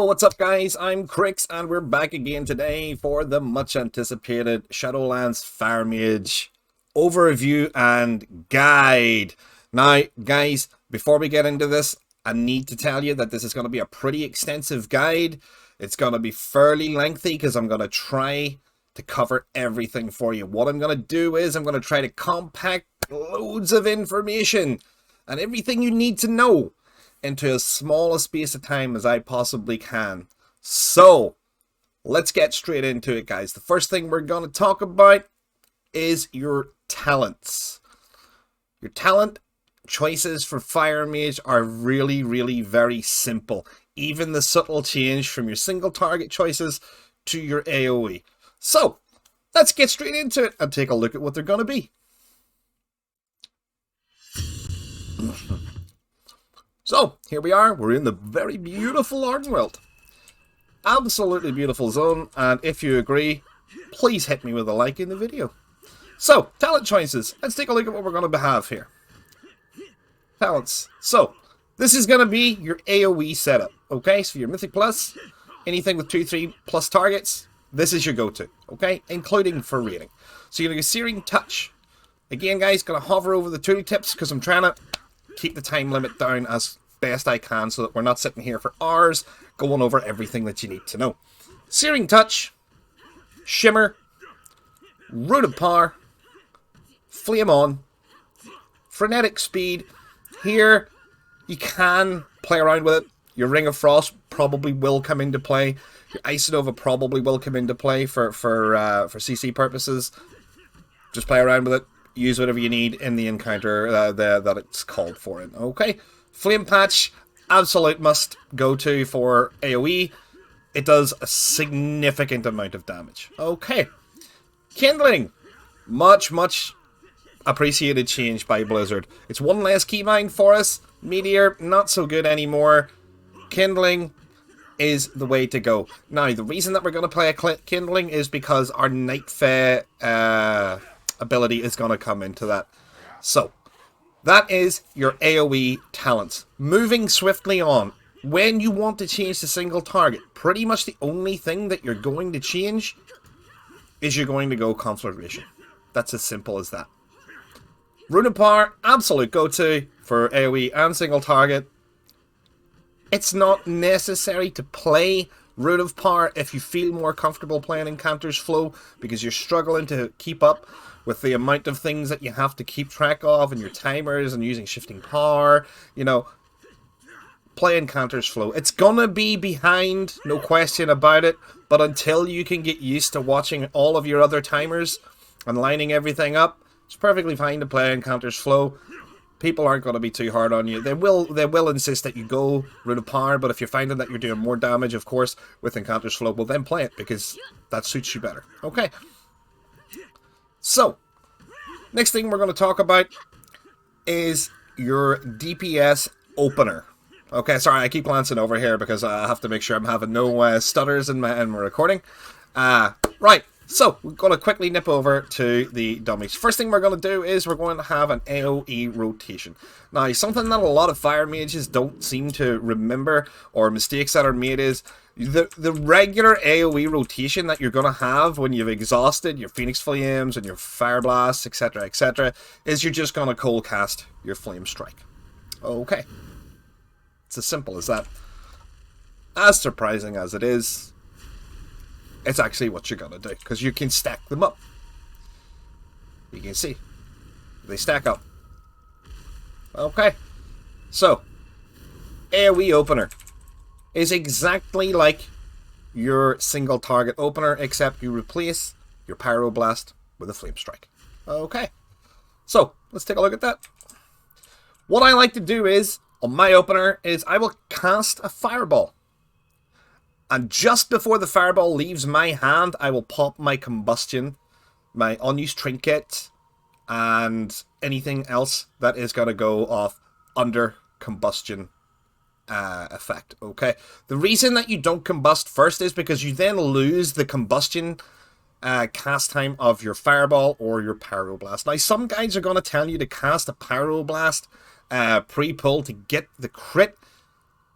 what's up guys? I'm Crix and we're back again today for the much anticipated Shadowlands Fire Mage overview and guide. Now guys, before we get into this, I need to tell you that this is going to be a pretty extensive guide. It's going to be fairly lengthy because I'm going to try to cover everything for you. What I'm going to do is I'm going to try to compact loads of information and everything you need to know into as small a space of time as I possibly can. So, let's get straight into it, guys. The first thing we're going to talk about is your talents. Your talent choices for Fire Mage are really very simple. Even the subtle change from your single target choices to your AoE. So, let's get straight into it and take a look at what they're going to be. So, here we are. We're in the very beautiful Ardenweald. Absolutely beautiful zone, and if you agree, please hit me with a like in the video. So, talent choices. Let's take a look at what we're going to have here. Talents. So, this is going to be your AoE setup. Okay, so your Mythic Plus, anything with 2-3 plus targets, this is your go-to. Okay, including for raiding. So, you're going to get Searing Touch. Again, guys, going to hover over the tooltips because I'm trying to keep the time limit down as best I can so that we're not sitting here for hours going over everything that you need to know. Searing Touch, Shimmer, Root of Power, Flame On, Frenetic Speed. Here, you can play around with it. Your Ring of Frost probably will come into play. Your Icinova probably will come into play for CC purposes. Just play around with it. Use whatever you need in the encounter that it's called for in. Okay. Flame Patch, absolute must go to for AoE. It does a significant amount of damage. Okay. Kindling, much appreciated change by Blizzard. It's one less keybind for us. Meteor, not so good anymore. Kindling is the way to go. Now, the reason that we're going to play a Kindling is because our Night Fae ability is going to come into that. So, that is your AoE talents. Moving swiftly on. When you want to change the single target, pretty much the only thing that you're going to change is you're going to go Conflagration. That's as simple as that. Rune of Power, absolute go-to for AoE and single target. It's not necessary to play Rune of Power if you feel more comfortable playing Incanter's Flow because you're struggling to keep up with the amount of things that you have to keep track of and your timers and using shifting power. You know, play Incanter's Flow. It's gonna be behind, no question about it, but until you can get used to watching all of your other timers and lining everything up, it's perfectly fine to play Incanter's Flow. People aren't going to be too hard on you. They will insist that you go Rune of Power, but if you're finding that you're doing more damage, of course, with Incanter's Flow, well then play it, because that suits you better. Okay. So, next thing we're going to talk about is your DPS opener. Okay, sorry, I keep glancing over here because I have to make sure I'm having no stutters in my recording. Right. So, we're going to quickly nip over to the dummies. First thing we're going to do is we're going to have an AoE rotation. Now, something that a lot of Fire Mages don't seem to remember, or mistakes that are made, is the regular AoE rotation that you're going to have when you've exhausted your Phoenix Flames and your Fire Blasts, etc., is you're just going to cold cast your Flame Strike. Okay. It's as simple as that. As surprising as it is, it's actually what you're going to do, because you can stack them up. You can see. They stack up. Okay. So, AoE opener is exactly like your single target opener, except you replace your Pyroblast with a Flame Strike. Okay. So, let's take a look at that. What I like to do is, on my opener, is I will cast a Fireball. And just before the Fireball leaves my hand, I will pop my Combustion, my unused Trinket, and anything else that is going to go off under Combustion effect. Okay. The reason that you don't combust first is because you then lose the Combustion cast time of your Fireball or your Pyroblast. Now, some guys are going to tell you to cast a Pyroblast pre-pull to get the crit.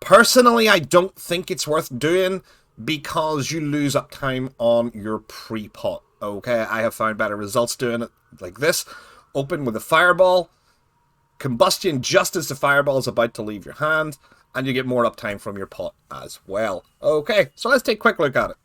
Personally, I don't think it's worth doing because you lose uptime on your pre-pot. Okay, I have found better results doing it like this. Open with a fireball, combustion just as the fireball is about to leave your hand, and you get more uptime from your pot as well. Okay, so let's take a quick look at it.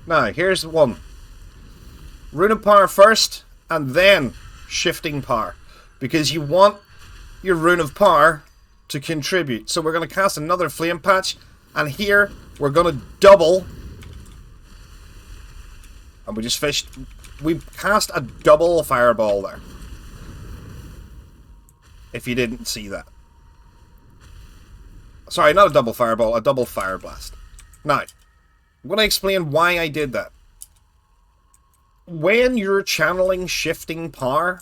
Now, here's one. Rune of Power first, and then Shifting Power. Because you want your Rune of Power to contribute. So we're going to cast another Flame Patch, and here we're going to double. And we just fished. We cast a double Fireball there. If you didn't see that. Sorry, not a double Fireball, a double Pyroblast. Now, I'm going to explain why I did that. When you're channeling Shifting Power,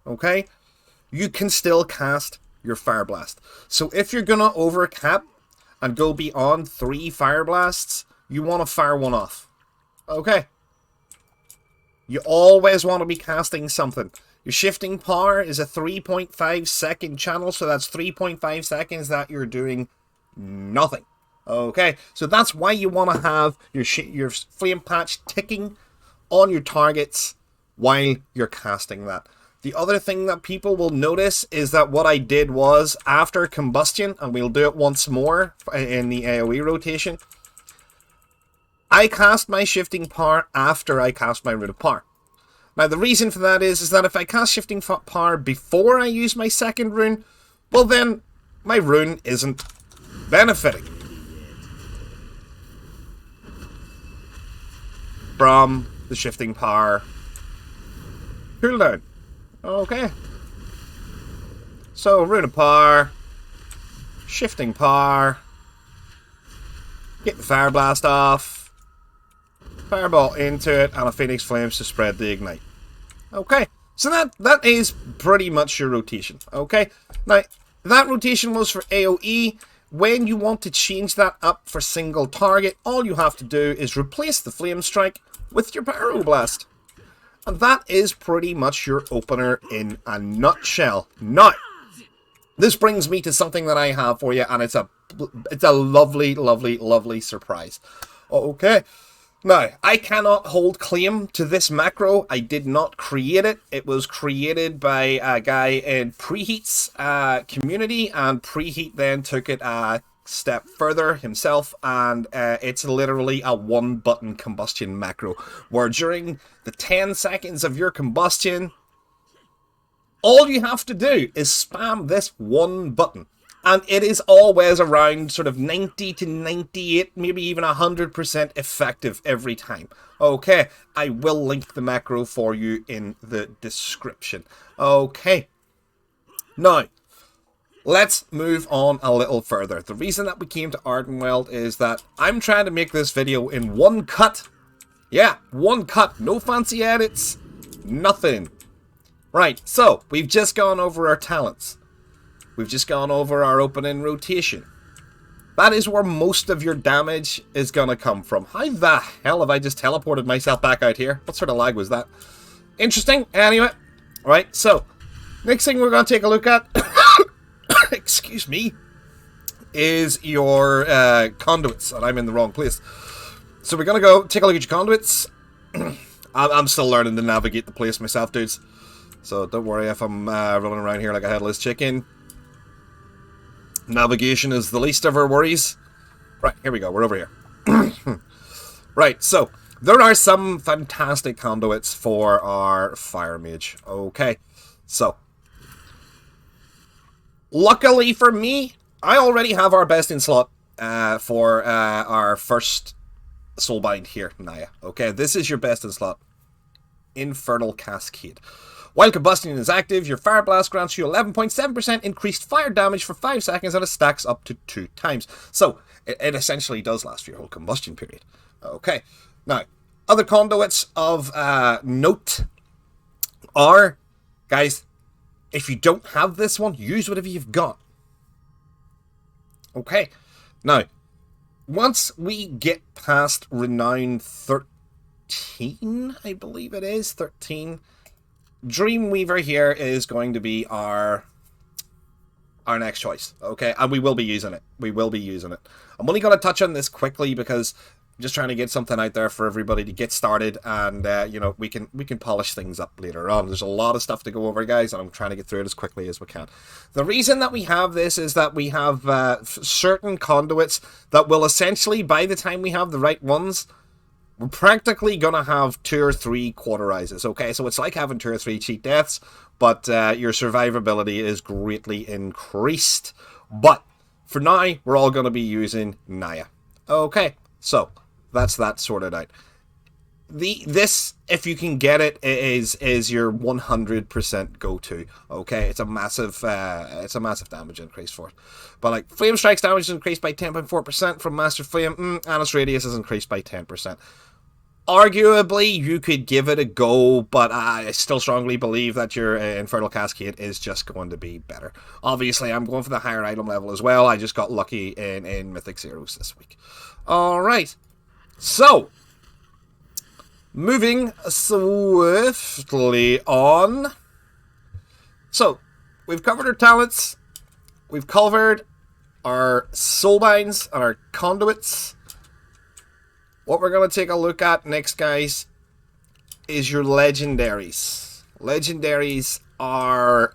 okay, you can still cast your Pyroblast. So if you're going to overcap and go beyond 3 Pyroblasts, you want to fire one off. Okay. You always want to be casting something. Your Shifting Power is a 3.5 second channel, so that's 3.5 seconds that you're doing nothing. Okay, so that's why you want to have your Flame Patch ticking on your targets while you're casting that. The other thing that people will notice is that what I did was, after Combustion, and we'll do it once more in the AoE rotation, I cast my Shifting Power after I cast my Rune of Power. Now, the reason for that is that if I cast Shifting Power before I use my second rune, well then, my rune isn't benefiting from the Shifting Power cooldown. Okay. So, Rune of Power, Shifting Power, get the Pyroblast off, Fireball into it, and a Phoenix Flames to spread the Ignite. Okay, so that is pretty much your rotation. Okay, now, that rotation was for AoE. When you want to change that up for single target, all you have to do is replace the Flame Strike with your Pyroblast. And that is pretty much your opener in a nutshell. Now, this brings me to something that I have for you, and it's a lovely, lovely, lovely surprise. Okay. Now, I cannot hold claim to this macro. I did not create it. It was created by a guy in Preheat's community, and Preheat then took it a step further himself, and it's literally a one-button combustion macro, where during the 10 seconds of your combustion, all you have to do is spam this one button. And it is always around sort of 90 to 98, maybe even 100% effective every time. Okay, I will link the macro for you in the description. Okay, now, let's move on a little further. The reason that we came to Ardenweald is that I'm trying to make this video in one cut. Yeah, one cut, no fancy edits, nothing. Right, so, we've just gone over our talents. We've just gone over our opening rotation. That is where most of your damage is going to come from. How the hell have I just teleported myself back out here? What sort of lag was that? Interesting. Anyway. Right, so, next thing we're going to take a look at, excuse me, is your conduits. And I'm in the wrong place. So we're going to go take a look at your conduits. I'm still learning to navigate the place myself, dudes. So don't worry if I'm running around here like a headless chicken. Navigation is the least of our worries. Right, here we go. We're over here. Right, so there are some fantastic conduits for our Fire Mage. Okay, so luckily for me, I already have our best in slot for our first soulbind here, Naya. Okay, this is your best in slot. Infernal Cascade. While Combustion is active, your Fire Blast grants you 11.7% increased fire damage for 5 seconds, and it stacks up to 2 times. So, it essentially does last for your whole combustion period. Okay. Now, other conduits of note are, guys, if you don't have this one, use whatever you've got. Okay. Now, once we get past Renown 13, I believe it is, 13, Dreamweaver here is going to be our next choice, okay? And we will be using it. We will be using it. I'm only going to touch on this quickly because I'm just trying to get something out there for everybody to get started, and you know, we can polish things up later on. There's a lot of stuff to go over, guys, and I'm trying to get through it as quickly as we can. The reason that we have this is that we have certain conduits that will essentially, by the time we have the right ones, we're practically going to have 2 or 3 cauterizes, okay? So it's like having 2 or 3 cheat deaths, but your survivability is greatly increased. But for now, we're all going to be using Naya. Okay, so that's that sorted out. This, if you can get it, is your 100% go-to. Okay, it's a massive damage increase for it. But like Flame Strike's damage is increased by 10.4% from Master Flame, and its radius is increased by 10%. Arguably, you could give it a go, but I still strongly believe that your Infernal Cascade is just going to be better. Obviously, I'm going for the higher item level as well. I just got lucky in Mythic Zeros this week. Alright, so moving swiftly on. So, we've covered our talents, we've covered our soulbinds and our conduits. What we're going to take a look at next, guys, is your legendaries. Legendaries are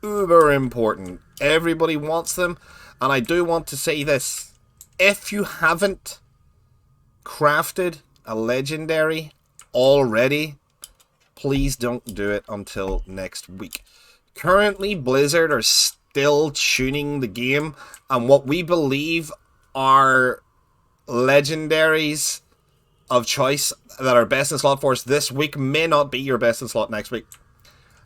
uber important. Everybody wants them, and I do want to say this. If you haven't crafted a legendary already, please don't do it until next week. Currently, Blizzard are still tuning the game, and what we believe are legendaries of choice that are best in slot for us this week may not be your best in slot next week.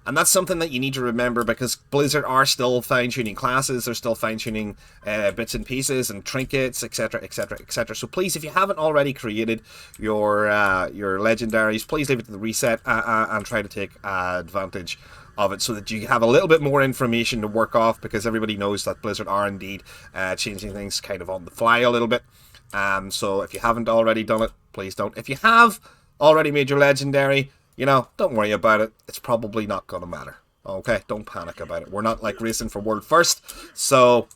And that's something that you need to remember, because Blizzard are still fine-tuning classes, they're still fine-tuning bits and pieces and trinkets, etc, etc, etc. So please, if you haven't already created your legendaries, please leave it to the reset and try to take advantage of it so that you have a little bit more information to work off, because everybody knows that Blizzard are indeed changing things kind of on the fly a little bit. So if you haven't already done it, please don't. If you have already made your legendary, you know, don't worry about it. It's probably not going to matter. Okay, don't panic about it. We're not like racing for world first, so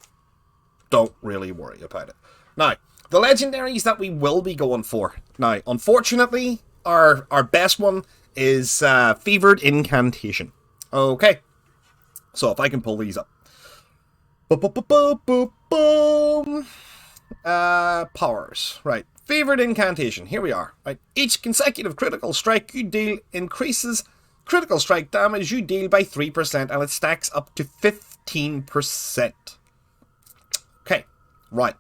don't really worry about it. Now, the legendaries that we will be going for. Now, unfortunately, our best one is Fevered Incantation. Okay, so if I can pull these up. Boom. Powers, right. Fevered Incantation, here we are, right. Each consecutive critical strike you deal increases critical strike damage you deal by 3%, and it stacks up to 15%. Okay, right.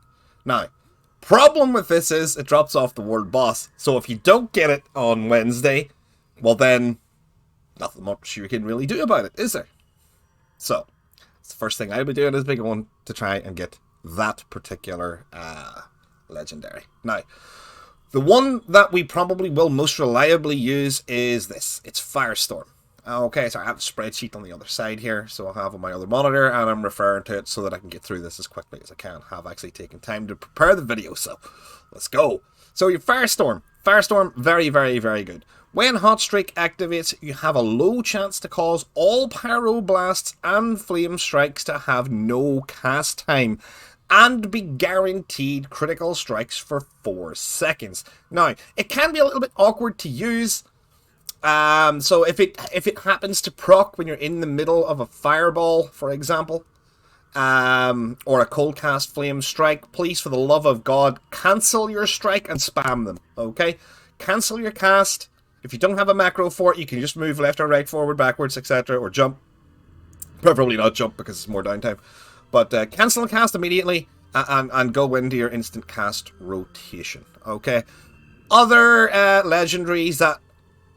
Now, problem with this is it drops off the world boss, so if you don't get it on Wednesday, well then, nothing much you can really do about it, is there? So, the first thing I'll be doing is be going to try and get that particular legendary. Now, the one that we probably will most reliably use is this. It's Firestorm. Okay, so I have a spreadsheet on the other side here, so I'll have on my other monitor, and I'm referring to it so that I can get through this as quickly as I can. I've actually taken time to prepare the video, so let's go. So your Firestorm. Firestorm, very, very, very good. When Hot Streak activates, you have a low chance to cause all Pyroblasts and Flame Strikes to have no cast time, and be guaranteed critical strikes for 4 seconds. Now, it can be a little bit awkward to use. So if it happens to proc when you're in the middle of a fireball, for example, or a cold cast flame strike, please, for the love of God, cancel your strike and spam them. Okay, cancel your cast. If you don't have a macro for it, you can just move left or right, forward, backwards, etc., or jump. Preferably not jump because it's more downtime. But cancel cast immediately and go into your instant cast rotation. Okay. Other legendaries that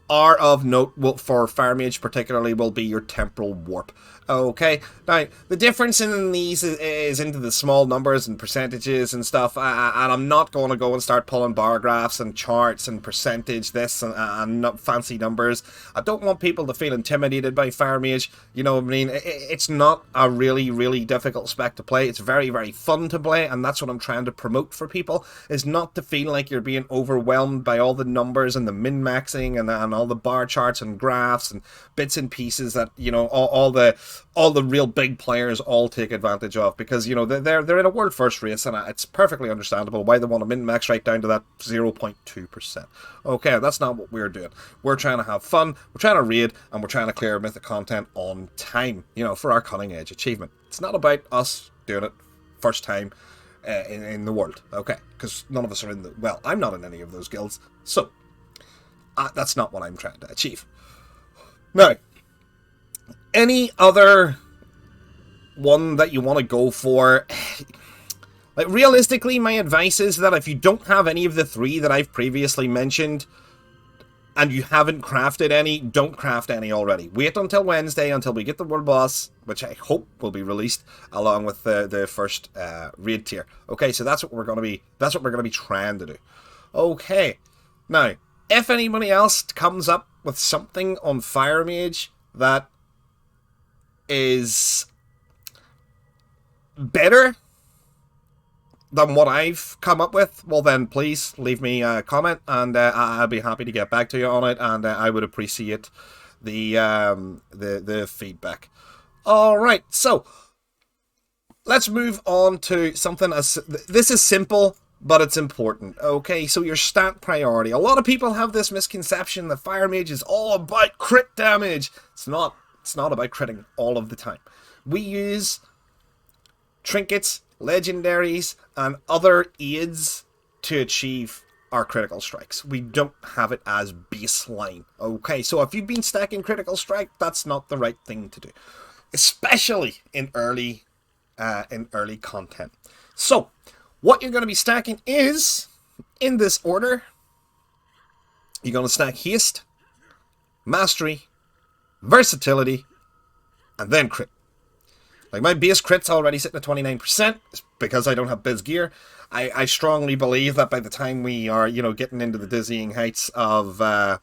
are of note for Fire Mage particularly will be your Temporal Warp. Okay, now the difference in these is into the small numbers and percentages and stuff, and I'm not going to go and start pulling bar graphs and charts and percentage this and fancy numbers. I don't want people to feel intimidated by Fire Mage. You know what I mean? It's not a really difficult spec to play. It's very fun to play, and that's what I'm trying to promote for people, is not to feel like you're being overwhelmed by all the numbers and the min-maxing and all the bar charts and graphs and bits and pieces that, you know, all the real big players all take advantage of, because, you know, they're in a world first race, and it's perfectly understandable why they want to min-max right down to that 0.2%. Okay, that's not what we're doing. We're trying to have fun, we're trying to raid, and we're trying to clear mythic content on time, you know, for our cutting edge achievement. It's not about us doing it first time in the world, okay, because none of us are in the, well, I'm not in any of those guilds, so that's not what I'm trying to achieve. Now, any other one that you want to go for? Like, realistically, my advice is that if you don't have any of the three that I've previously mentioned, and you haven't crafted any, don't craft any already. Wait until Wednesday, until we get the world boss, which I hope will be released along with the first raid tier. Okay, so that's what we're gonna be trying to do. Okay, now if anybody else comes up with something on Fire Mage that is better than what I've come up with, well then please leave me a comment, and I'll be happy to get back to you on it, and I would appreciate the feedback. Alright, so let's move on to something this is simple, but it's important. Okay, so your stat priority. A lot of people have this misconception that Fire Mage is all about crit damage. It's not about critting all of the time. We use trinkets, legendaries, and other aids to achieve our critical strikes. We don't have it as baseline. Okay, so if you've been stacking critical strike, that's not the right thing to do, especially in early content. So what you're going to be stacking is, in this order, you're going to stack haste, mastery, versatility, and then crit. Like, my base crit's already sitting at 29%, because I don't have biz gear. I strongly believe that by the time we are, you know, getting into the dizzying heights of the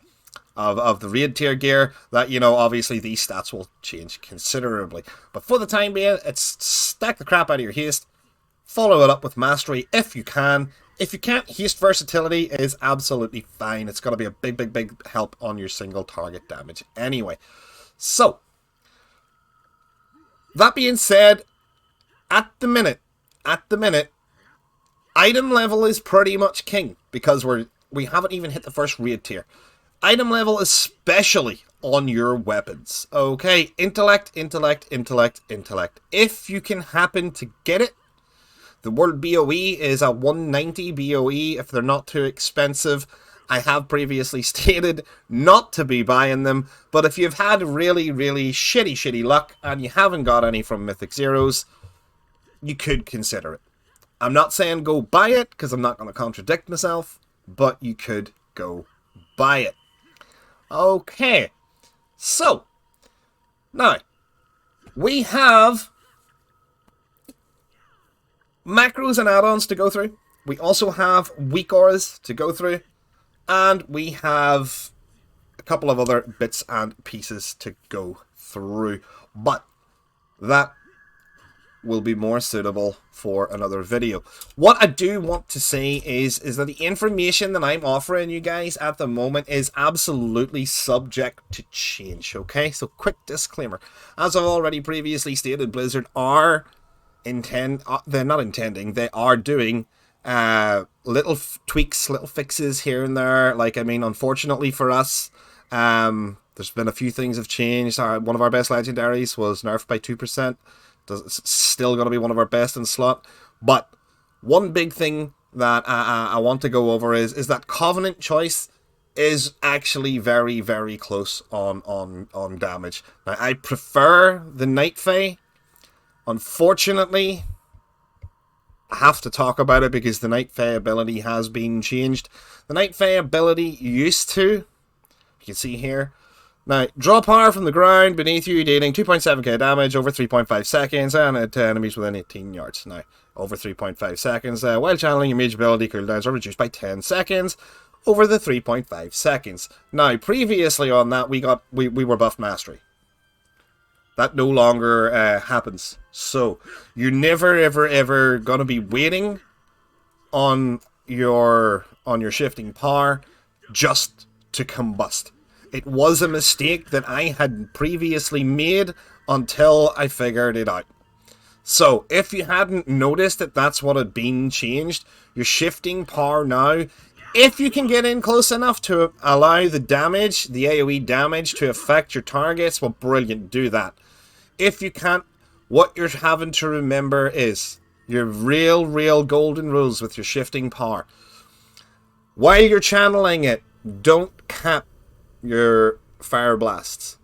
raid tier gear, that, you know, obviously these stats will change considerably. But for the time being, it's stack the crap out of your haste, follow it up with mastery if you can. If you can't, haste versatility is absolutely fine. It's going to be a big help on your single target damage anyway. So, that being said, at the minute, item level is pretty much king, because we haven't even hit the first raid tier. Item level, especially on your weapons. Okay, intellect. If you can happen to get it, the world BOE is a 190 BOE if they're not too expensive. I have previously stated not to be buying them, but if you've had really shitty luck and you haven't got any from Mythic Zeros, you could consider it. I'm not saying go buy it, because I'm not going to contradict myself, but you could go buy it. Okay, so, now, we have macros and add-ons to go through. We also have weak auras to go through. And we have a couple of other bits and pieces to go through. But that will be more suitable for another video. What I do want to say is that the information that I'm offering you guys at the moment is absolutely subject to change, okay? So, quick disclaimer. As I've already previously stated, Blizzard are they're not intending, they are doing little tweaks, little fixes here and there. Like, I mean, unfortunately for us, there's been a few things have changed. One of our best legendaries was nerfed by 2%. It's still going to be one of our best in slot. But one big thing that I want to go over is that Covenant choice is actually very close on damage. Now, I prefer the Night Fae. Unfortunately, I have to talk about it because the Night Fae ability has been changed. The Night Fae ability used to, you can see here, Now, draw power from the ground beneath you, dealing 2.7k damage over 3.5 seconds, and to enemies within 18 yards. Now, over 3.5 seconds, while channeling your mage ability, cooldowns are reduced by 10 seconds over the 3.5 seconds. Now, previously on that, we were buff mastery. That no longer happens. So, you're never, ever, ever going to be waiting on your shifting power just to combust. It was a mistake that I had previously made until I figured it out. So, if you hadn't noticed that that's what had been changed, your shifting power now, if you can get in close enough to allow the damage, the AoE damage, to affect your targets, well, brilliant, do that. If you can't, what you're having to remember is your real golden rules with your shifting power. While you're channeling it, don't cap your fire blasts.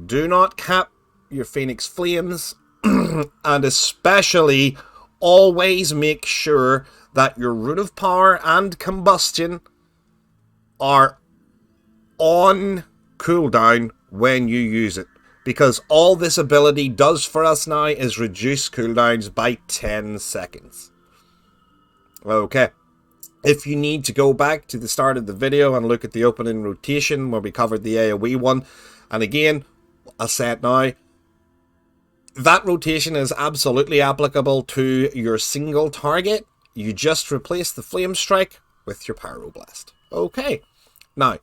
Do not cap your phoenix flames, and especially always make sure that your root of power and combustion are on cooldown when you use it, because all this ability does for us now is reduce cooldowns by 10 seconds. Okay. If you need to go back to the start of the video and look at the opening rotation where we covered the AoE one, and again, I'll say it now, that rotation is absolutely applicable to your single target. You just replace the Flame Strike with your Pyroblast. Okay. Now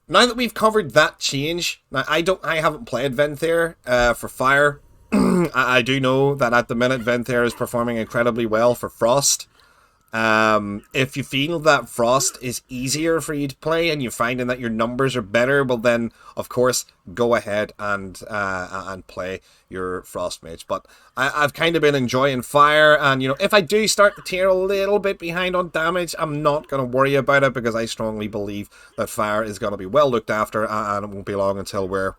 that we've covered that change, now I haven't played Venthyr for Fire. I do know that at the minute Venthyr is performing incredibly well for Frost. If you feel that Frost is easier for you to play and you're finding that your numbers are better, well then, of course, go ahead and play your Frost Mage. But I've kind of been enjoying Fire, and, you know, if I do start to tear a little bit behind on damage, I'm not going to worry about it, because I strongly believe that Fire is going to be well looked after, and it won't be long until we're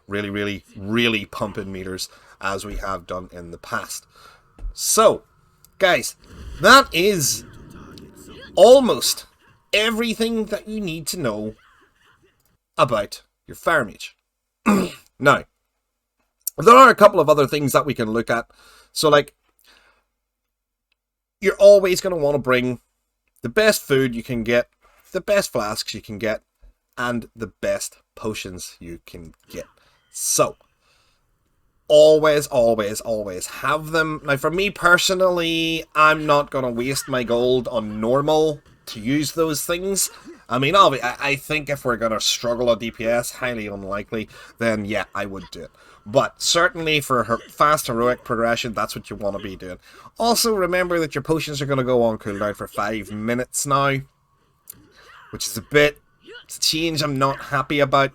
really pumping meters as we have done in the past. So, guys, that is almost everything that you need to know about your Fire Mage. Now, there are a couple of other things that we can look at. So, like, you're always going to want to bring the best food you can get, the best flasks you can get, and the best potions you can get. So, always have them. Now, for me personally, I'm not going to waste my gold on normal to use those things. I mean, I think if we're going to struggle on DPS, highly unlikely, then yeah, I would do it. But certainly for fast heroic progression, that's what you want to be doing. Also, remember that your potions are going to go on cooldown for 5 minutes now, which is it's a change I'm not happy about.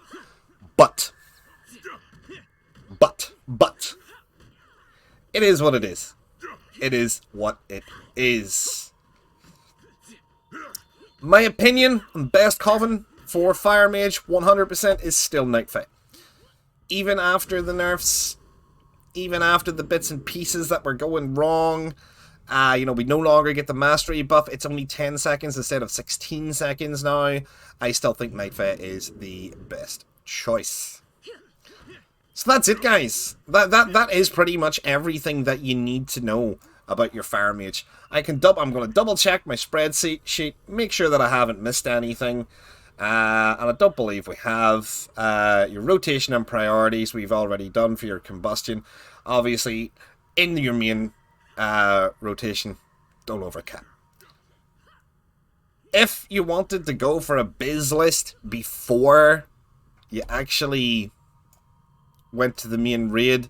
But it is what it is. It is what it is. My opinion on best coven for Fire Mage 100% is still Nightfight. Even after the nerfs, even after the bits and pieces that were going wrong, you know, we no longer get the mastery buff. It's only 10 seconds instead of 16 seconds now. I still think Nightfight is the best choice. So that's it, guys. That is pretty much everything that you need to know about your Fire Mage. I'm going to double check my spreadsheet, make sure that I haven't missed anything. And I don't believe we have. Your rotation and priorities we've already done for your combustion. Obviously, in your main rotation, don't overcap. If you wanted to go for a biz list before you actually went to the main raid,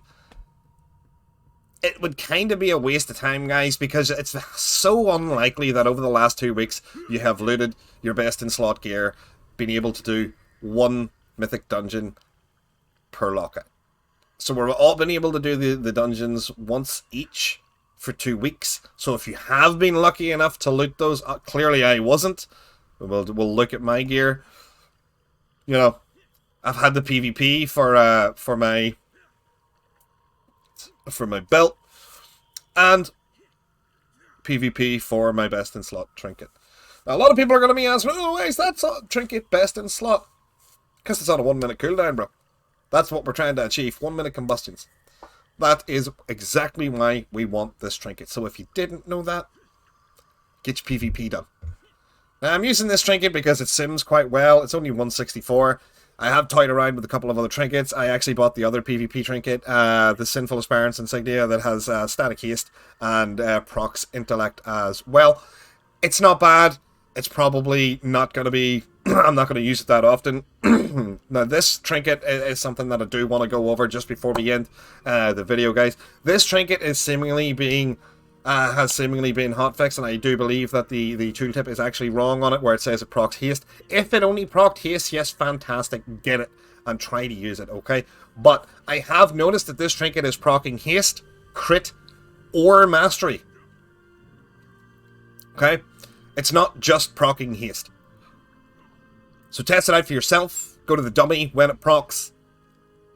it would kind of be a waste of time, guys, because it's so unlikely that over the last 2 weeks you have looted your best in slot gear, been able to do one mythic dungeon per lockout. So we're all been able to do the dungeons once each for 2 weeks. So if you have been lucky enough to loot those, clearly I wasn't. We'll look at my gear. You know, I've had the PvP for my belt, and PvP for my best in slot trinket. Now, a lot of people are going to be asking, oh, why is that trinket best in slot? Because it's on a 1 minute cooldown, bro. That's what we're trying to achieve. 1 minute combustions. That is exactly why we want this trinket. So if you didn't know that, get your PvP done. Now I'm using this trinket because it sims quite well. It's only 164. I have toyed around with a couple of other trinkets. I actually bought the other PvP trinket, the Sinful Aspirants Insignia, that has static haste and procs intellect as well. It's not bad. It's probably not going to be... I'm not going to use it that often. Now, this trinket is something that I do want to go over just before we end the video, guys. This trinket is seemingly being... has seemingly been hotfixed, and I do believe that the tooltip is actually wrong on it, where it says it procs haste. If it only procced haste, yes, fantastic, get it, and try to use it, okay? But I have noticed that this trinket is proccing haste, crit, or mastery. Okay? It's not just proccing haste. So test it out for yourself, go to the dummy when it procs,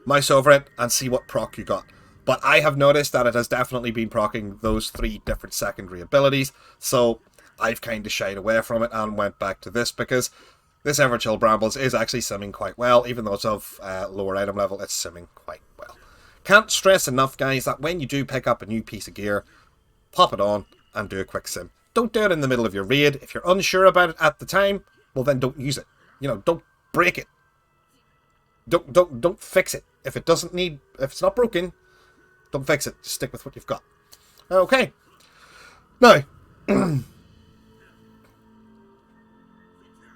mouse over it, and see what proc you got. But I have noticed that it has definitely been proccing those 3 different secondary abilities, so I've kind of shied away from it and went back to this, because this Everchill Brambles is actually simming quite well. Even though it's of lower item level, it's simming quite well. Can't stress enough, guys, that when you do pick up a new piece of gear, pop it on and do a quick sim. Don't do it in the middle of your raid. If you're unsure about it at the time, well then don't use it. You know, don't break it. Don't fix it. If it's not broken, don't fix it. Just stick with what you've got. Okay. Now,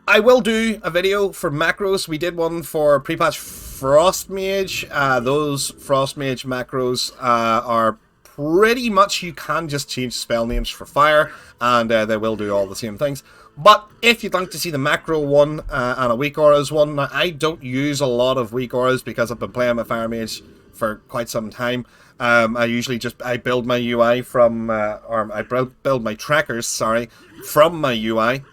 I will do a video for macros. We did one for pre-patch Frost Mage. Those Frost Mage macros are pretty much, you can just change spell names for fire, and they will do all the same things. But if you'd like to see the macro one and a weak auras one, I don't use a lot of weak auras because I've been playing my Fire Mage for quite some time. I usually I build my UI from, or I build my trackers, sorry, from my UI.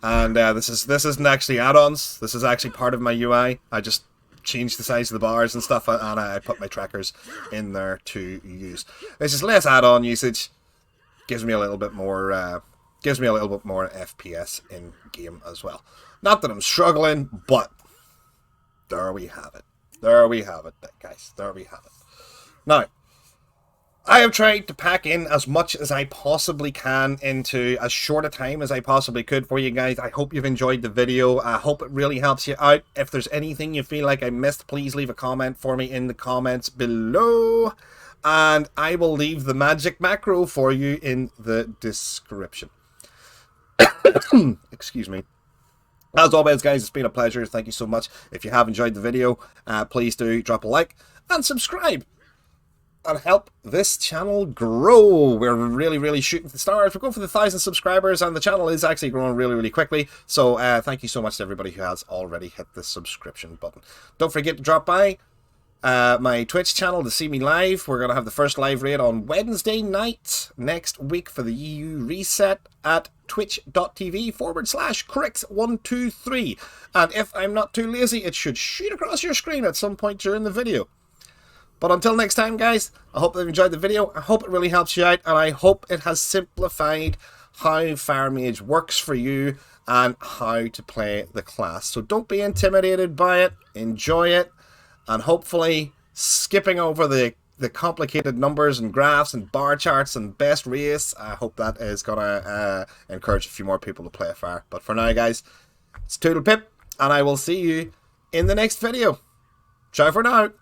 And this isn't actually add-ons. This is actually part of my UI. I just change the size of the bars and stuff, and I put my trackers in there to use. This is less add-on usage. Gives me a little bit more. FPS in game as well. Not that I'm struggling, but there we have it. There we have it, guys. There we have it. Now, I have tried to pack in as much as I possibly can into as short a time as I possibly could for you guys. I hope you've enjoyed the video. I hope it really helps you out. If there's anything you feel like I missed, please leave a comment for me in the comments below. And I will leave the magic macro for you in the description. Excuse me. As always, guys, it's been a pleasure. Thank you so much. If you have enjoyed the video, please do drop a like and subscribe and help this channel grow. We're really shooting for the stars. We're going for the 1,000 subscribers, and the channel is actually growing really quickly. So thank you so much to everybody who has already hit the subscription button. Don't forget to drop by my Twitch channel to see me live. We're going to have the first live raid on Wednesday night next week for the EU reset at twitch.tv/Crix123. And if I'm not too lazy, it should shoot across your screen at some point during the video. But until next time, guys, I hope you've enjoyed the video. I hope it really helps you out, and I hope it has simplified how Fire Mage works for you and how to play the class. So don't be intimidated by it. Enjoy it. And hopefully, skipping over the complicated numbers and graphs and bar charts and best race, I hope that is going to encourage a few more people to play Fire. But for now, guys, it's Toodle Pip, and I will see you in the next video. Ciao for now.